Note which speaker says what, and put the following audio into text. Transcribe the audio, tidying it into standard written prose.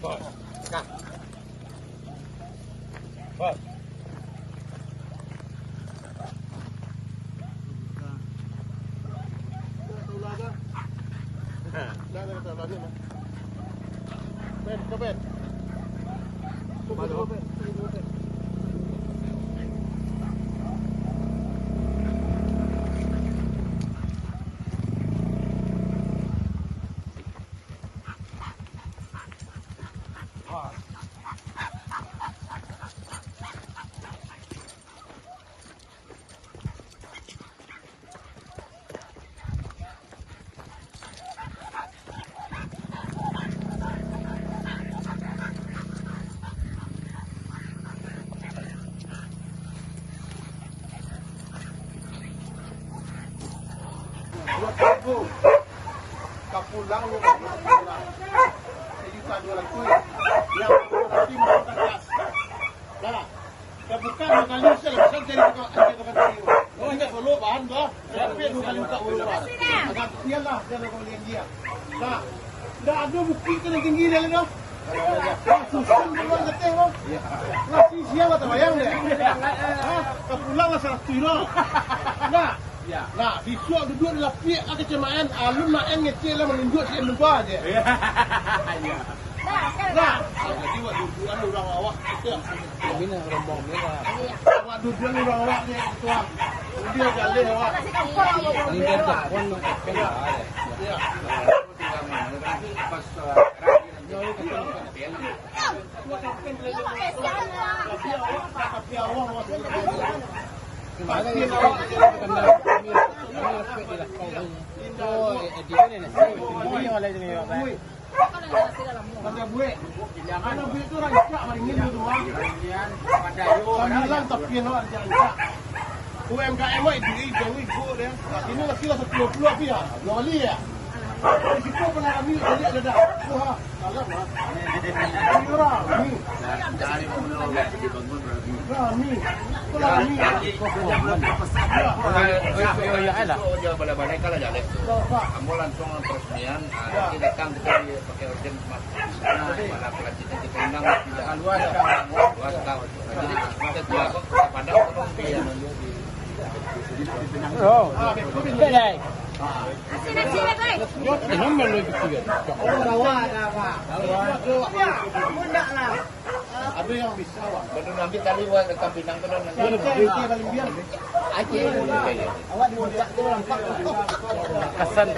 Speaker 1: Bos. Kak. Bos.
Speaker 2: Kapulang yung sejuta 200 yang nanti masyarakat kelas. Dah. Bukan 2 kali saya bisa jadi tukang kayu. Oh ingat dulu bahan bah. Tapi 2 kali buka dulu bah. Agak iyalah dia nak dia. Nah. Dah ada bukti kena tinggi dia dah. Susun dulu ngeteh bah. Lah siapa tak bayang dia. Kapulang lah salah tiro. Nah. Ya. Nah, visual duduk dalam pihak kecemahan, alun main ngecil lah menunjuk si lupa aja. Ya. Nah, jadi waktu duduan orang awak itu. Ini nak rombong dia lah. Waktu duduan orang awak dia itu. Dia jalih awak. Ini dia pun mengkaitkan lah. Ya. Pas tapi awak Pasti awak kena kami respect dia lah kau. Oh, dia ni nasi. Ini oleh ni apa? Ada buih. Jangan buih tu rancak maringin tu mah. Pada yo. Sambilan tapi nak rancak. UMKM ini dewi go dia. Ini lagi lah 10 api ya. Loli ya. Risiko pernah kami jadi ada dah. Wah, salah lah. Ini orang ni. Dari pulau dibangun berarti. Kami. Kami.
Speaker 1: Oh ya ada.
Speaker 3: Dia balai-balai kalau jalan. Kamu langsung peresmian. Nanti datang kita pakai urgent smart. Malah pelantikan di Pinang tidak luas tahun. Jadi kita jual kepada orang dia.
Speaker 1: Oh, bedai.
Speaker 4: Sini baik.
Speaker 1: Nombor lagi ketiga.
Speaker 2: Awak ada apa? Mudah lah. Ada yang bisa awak.
Speaker 3: Betul nanti tali buat rekam Pinang tu nanti.
Speaker 2: Dia paling biar.
Speaker 3: Aceh.
Speaker 2: Awak di puncak tu nampak.
Speaker 1: Kesan.